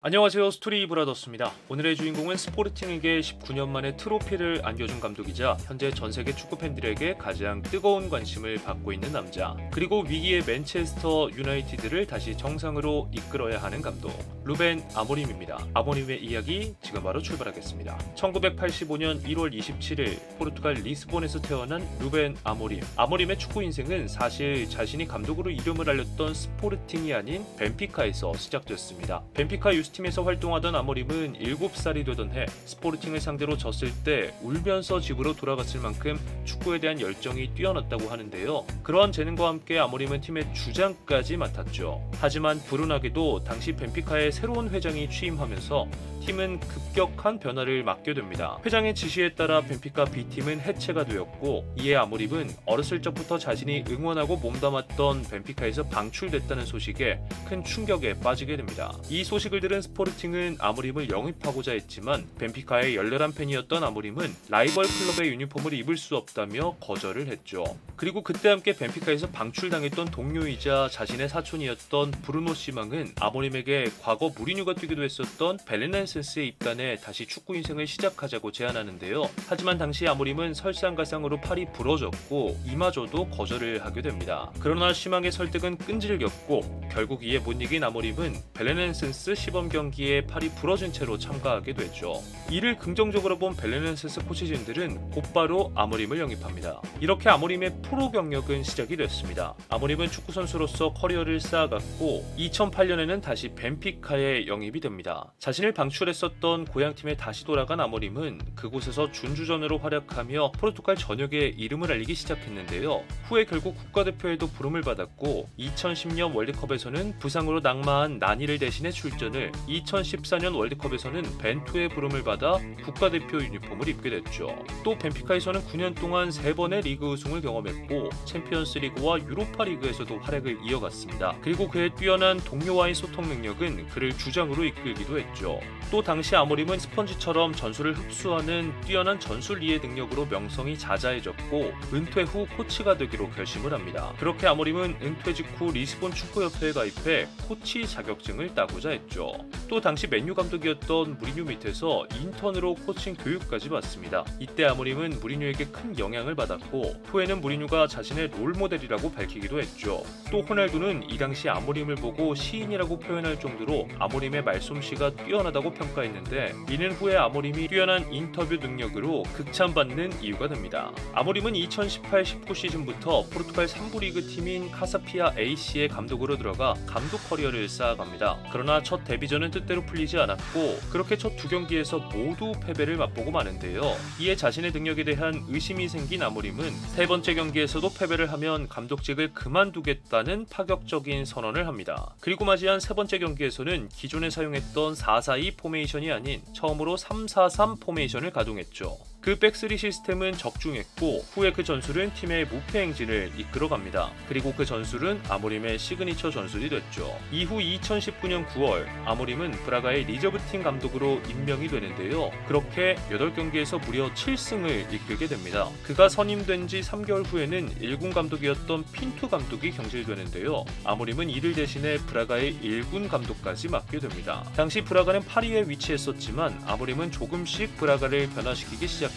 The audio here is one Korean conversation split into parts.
안녕하세요. 스토리 브라더스입니다. 오늘의 주인공은 스포르팅에게 19년 만에 트로피를 안겨준 감독이자 현재 전세계 축구 팬들에게 가장 뜨거운 관심을 받고 있는 남자, 그리고 위기의 맨체스터 유나이티드를 다시 정상으로 이끌어야 하는 감독, 루벤 아모림입니다. 아모림의 이야기 지금 바로 출발하겠습니다. 1985년 1월 27일 포르투갈 리스본에서 태어난 루벤 아모림. 아모림의 축구 인생은 사실 자신이 감독으로 이름을 알렸던 스포르팅이 아닌 벤피카에서 시작됐습니다. 벤피카 팀에서 활동하던 아모림은 7살이 되던 해 스포르팅을 상대로 졌을 때 울면서 집으로 돌아갔을 만큼 축구에 대한 열정이 뛰어났다고 하는데요. 그러한 재능과 함께 아모림은 팀의 주장까지 맡았죠. 하지만 불운하게도 당시 벤피카의 새로운 회장이 취임하면서 팀은 급격한 변화를 맞게 됩니다. 회장의 지시에 따라 벤피카 B팀은 해체가 되었고, 이에 아모림은 어렸을 적부터 자신이 응원하고 몸담았던 벤피카에서 방출됐다는 소식에 큰 충격에 빠지게 됩니다. 이 소식을 들은 스포르팅은 아모림을 영입하고자 했지만 벤피카의 열렬한 팬이었던 아모림은 라이벌 클럽의 유니폼을 입을 수 없다며 거절을 했죠. 그리고 그때 함께 벤피카에서 방출당했던 동료이자 자신의 사촌이었던 브루노 시망은 아모림에게 과거 무리뉴가 뛰기도 했었던 벨레넨센스에 입단해 다시 축구 인생을 시작하자고 제안하는데요. 하지만 당시 아모림은 설상가상으로 팔이 부러졌고 이마저도 거절을 하게 됩니다. 그러나 시망의 설득은 끈질겼고 결국 이에 못 이긴 아모림은 벨레넨센스 시범 경기에 팔이 부러진 채로 참가하게 되죠. 이를 긍정적으로 본 벨레넨센스 코치진들은 곧바로 아모림을 영입합니다. 이렇게 아모림의 프로 경력은 시작이 됐습니다. 아모림은 축구선수로서 커리어를 쌓아갔고 2008년에는 다시 벤피카에 영입이 됩니다. 자신을 방출했었던 고향팀에 다시 돌아간 아모림은 그곳에서 준주전으로 활약하며 포르투갈 전역에 이름을 알리기 시작했는데요. 후에 결국 국가대표에도 부름을 받았고 2010년 월드컵에서는 부상으로 낙마한 나니를 대신해 출전을, 2014년 월드컵에서는 벤투의 부름을 받아 국가대표 유니폼을 입게 됐죠. 또 벤피카에서는 9년 동안 3번의 리그 우승을 경험했고 챔피언스 리그와 유로파 리그에서도 활약을 이어갔습니다. 그리고 그의 뛰어난 동료와의 소통 능력은 그를 주장으로 이끌기도 했죠. 또 당시 아모림은 스펀지처럼 전술을 흡수하는 뛰어난 전술이해 능력으로 명성이 자자해졌고 은퇴 후 코치가 되기로 결심을 합니다. 그렇게 아모림은 은퇴 직후 리스본 축구협회에 가입해 코치 자격증을 따고자 했죠. 또 당시 맨유 감독이었던 무리뉴 밑에서 인턴으로 코칭 교육까지 받습니다. 이때 아모림은 무리뉴에게 큰 영향을 받았고 후에는 무리뉴가 자신의 롤모델이라고 밝히기도 했죠. 또 호날두는 이 당시 아모림을 보고 시인이라고 표현할 정도로 아모림의 말솜씨가 뛰어나다고 평가했는데, 이는 후에 아모림이 뛰어난 인터뷰 능력으로 극찬받는 이유가 됩니다. 아모림은 2018-19 시즌부터 포르투갈 3부 리그 팀인 카사피아 AC의 감독으로 들어가 감독 커리어를 쌓아갑니다. 그러나 첫 데뷔전은 뜻대로 풀리지 않았고 그렇게 첫 2경기에서 모두 패배를 맛보고 마는데요. 이에 자신의 능력에 대한 의심이 생긴 아모림은 3번째 경기에서도 패배를 하면 감독직을 그만두겠다는 파격적인 선언을 합니다. 그리고 맞이한 3번째 경기에서는 기존에 사용했던 4-4-2 포메이션이 아닌 처음으로 3-4-3 포메이션을 가동했죠. 그 백스리 시스템은 적중했고 후에 그 전술은 팀의 무패 행진을 이끌어갑니다. 그리고 그 전술은 아모림의 시그니처 전술이 됐죠. 이후 2019년 9월 아모림은 브라가의 리저브팀 감독으로 임명이 되는데요. 그렇게 8경기에서 무려 7승을 이끌게 됩니다. 그가 선임된 지 3개월 후에는 1군 감독이었던 핀투 감독이 경질되는데요. 아모림은 이를 대신해 브라가의 1군 감독까지 맡게 됩니다. 당시 브라가는 8위에 위치했었지만 아모림은 조금씩 브라가를 변화시키기 시작했고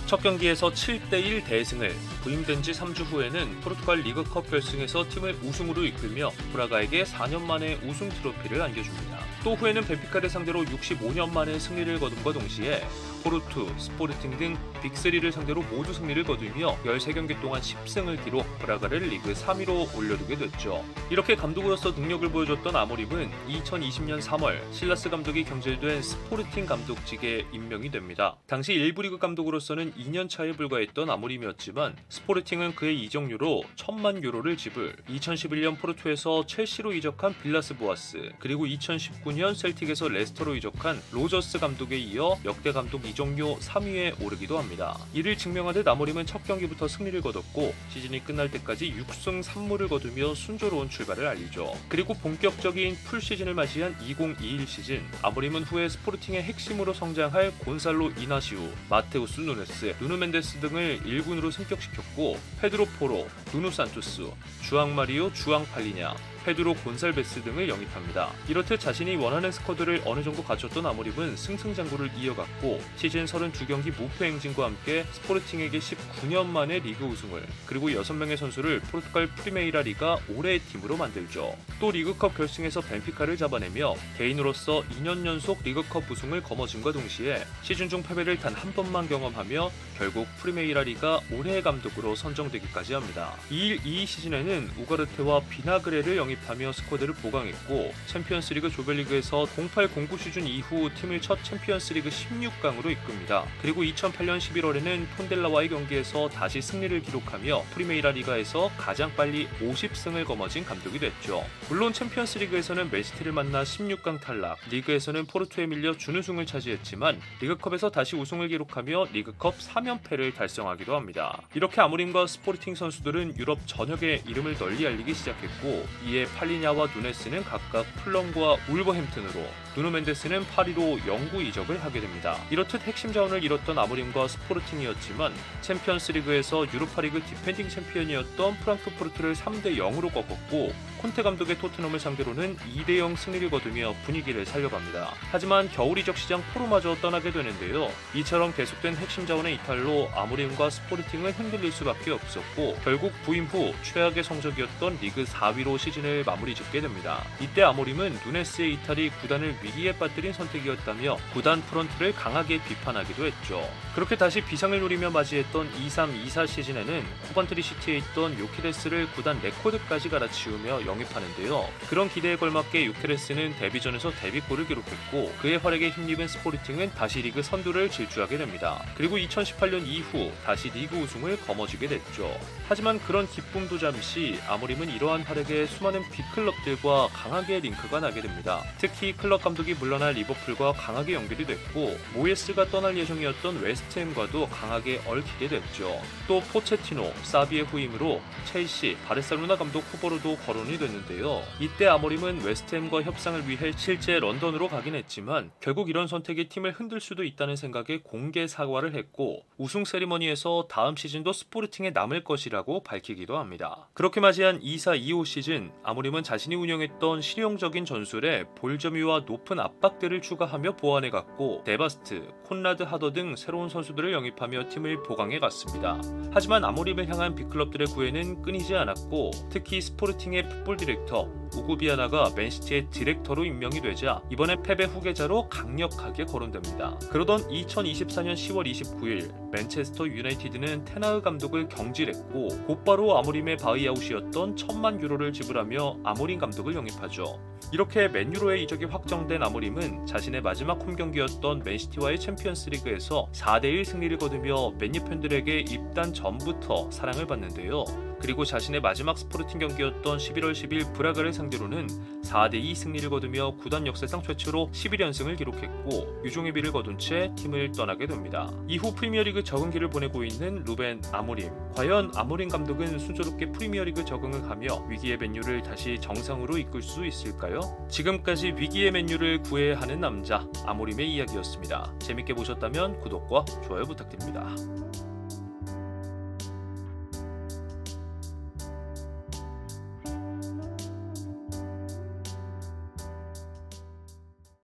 첫 경기에서 7-1 대승을, 부임된 지 3주 후에는 포르투갈 리그컵 결승에서 팀을 우승으로 이끌며 브라가에게 4년 만에 우승 트로피를 안겨줍니다. 또 후에는 벤피카를 상대로 65년 만에 승리를 거둠과 동시에 포르투, 스포르팅 등 빅3를 상대로 모두 승리를 거두며 13경기 동안 10승을 기록 브라가를 리그 3위로 올려두게 됐죠. 이렇게 감독으로서 능력을 보여줬던 아모림은 2020년 3월 실라스 감독이 경질된 스포르팅 감독직에 임명이 됩니다. 당시 1부 리그 감독으로서는 2년 차에 불과했던 아모림이었지만 스포르팅은 그의 이적료로 1000만 유로를 지불, 2011년 포르투에서 첼시로 이적한 빌라스 보아스, 그리고 2019년 셀틱에서 레스터로 이적한 로저스 감독에 이어 역대 감독 이적료 3위에 오르기도 합니다. 이를 증명하듯 아모림은 첫 경기부터 승리를 거뒀고 시즌이 끝날 때까지 6승 3무를 거두며 순조로운 출발을 알리죠. 그리고 본격적인 풀시즌을 맞이한 2021 시즌, 아모림은 후에 스포르팅의 핵심으로 성장할 곤살로 이나시우, 마테우스 누네스, 누누 멘데스 등을 1군으로 승격시켰고 페드로 포로, 누누 산투스, 주앙 마리오 주앙 팔리냐, 페드로 곤살베스 등을 영입합니다. 이렇듯 자신이 원하는 스쿼드를 어느 정도 갖췄던 아모림은 승승장구를 이어갔고 시즌 32경기 무패 행진과 함께 스포르팅에게 19년 만에 리그 우승을, 그리고 6명의 선수를 포르투갈 프리메이라 리가 올해의 팀으로 만들죠. 또 리그컵 결승에서 벤피카를 잡아내며 개인으로서 2년 연속 리그컵 우승을 거머쥘과 동시에 시즌 중 패배를 단 한 번만 경험하며 결국 프리메이라 리가 올해의 감독으로 선정되기까지 합니다. 2일 시즌에는 우가르테와 비나그레를 영입하며 스쿼드를 보강했고 챔피언스리그 조별리그에서 08-09 시즌 이후 팀을 첫 챔피언스리그 16강으로 이끕니다. 그리고 2008년 11월에는 폰델라와의 경기에서 다시 승리를 기록하며 프리메이라 리가에서 가장 빨리 50승을 거머쥔 감독이 됐죠. 물론 챔피언스리그에서는 맨시티를 만나 16강 탈락, 리그에서는 포르투에 밀려 준우승을 차지했지만 리그컵에서 다시 우승을 기록하며 리그컵 3연패를 달성하기도 합니다. 이렇게 아모림과 스포르팅 선수들은 유럽 전역에 이름을 널리 알리기 시작했고 이에 팔리냐와 누네스는 각각 풀럼과 울버햄튼으로, 누노 멘데스는 파리로 영구 이적을 하게 됩니다. 이렇듯 핵심 자원을 잃었던 아모림과 스포르팅이었지만 챔피언스리그에서 유로파리그 디펜딩 챔피언이었던 프랑크푸르트를 3대0으로 꺾었고 콘테 감독의 토트넘을 상대로는 2대0 승리를 거두며 분위기를 살려갑니다. 하지만 겨울 이적 시장 포로마저 떠나게 되는데요. 이처럼 계속된 핵심 자원의 이탈로 아모림과 스포르팅은 흔들릴 수밖에 없었고 결국 부임 후 최악의 성적이었던 리그 4위로 시즌을 마무리 짓게 됩니다. 이때 아모림은 누네스의 이탈이 구단을 위기에 빠뜨린 선택이었다며 구단 프런트를 강하게 비판하기도 했죠. 그렇게 다시 비상을 노리며 맞이했던 23-24 시즌에는 코반트리 시티에 있던 요케레스를 구단 레코드까지 갈아치우며 영입하는데요. 그런 기대에 걸맞게 요케레스는 데뷔전에서 데뷔골을 기록했고 그의 활약에 힘입은 스포르팅은 다시 리그 선두를 질주하게 됩니다. 그리고 2018년 이후 다시 리그 우승을 거머쥐게 됐죠. 하지만 그런 기쁨도 잠시 아모림은 이러한 활약에 수많은 빅클럽들과 강하게 링크가 나게 됩니다. 특히 클럽 감독이 물러날 리버풀과 강하게 연결이 됐고 모예스가 떠날 예정이었던 웨스트햄과도 강하게 얽히게 됐죠. 또 포체티노, 사비의 후임으로 첼시, 바르셀로나 감독 후보로도 거론이 됐는데요. 이때 아모림은 웨스트햄과 협상을 위해 실제 런던으로 가긴 했지만 결국 이런 선택이 팀을 흔들 수도 있다는 생각에 공개 사과를 했고 우승 세리머니에서 다음 시즌도 스포르팅에 남을 것이라고 밝히기도 합니다. 그렇게 맞이한 24-25 시즌 아모림은 자신이 운영했던 실용적인 전술에 볼 점유와 높은 압박들을 추가하며 보완해갔고 데바스트, 콘라드 하더 등 새로운 선수들을 영입하며 팀을 보강해갔습니다. 하지만 아모림을 향한 빅클럽들의 구애는 끊이지 않았고 특히 스포르팅의 풋볼 디렉터 우구비아나가 맨시티의 디렉터로 임명이 되자 이번에 패배 후계자로 강력하게 거론됩니다. 그러던 2024년 10월 29일 맨체스터 유나이티드는 테나흐 감독을 경질했고 곧바로 아모림의 바이아웃이었던 1000만 유로를 지불하며 아모림 감독을 영입하죠. 이렇게 맨유로의 이적이 확정된 아모림은 자신의 마지막 홈경기였던 맨시티와의 챔피언스리그에서 4대1 승리를 거두며 맨유 팬들에게 입단 전부터 사랑을 받는데요. 그리고 자신의 마지막 스포르팅 경기였던 11월 10일 브라가를 상대로는 4대2 승리를 거두며 구단 역사상 최초로 11연승을 기록했고 유종의 비를 거둔 채 팀을 떠나게 됩니다. 이후 프리미어리그 적응기를 보내고 있는 루벤 아모림. 과연 아모림 감독은 순조롭게 프리미어리그 적응을 하며 위기의 맨유를 다시 정상으로 이끌 수 있을까요? 지금까지 위기의 맨유를 구해야 하는 남자 아모림의 이야기였습니다. 재밌게 보셨다면 구독과 좋아요 부탁드립니다.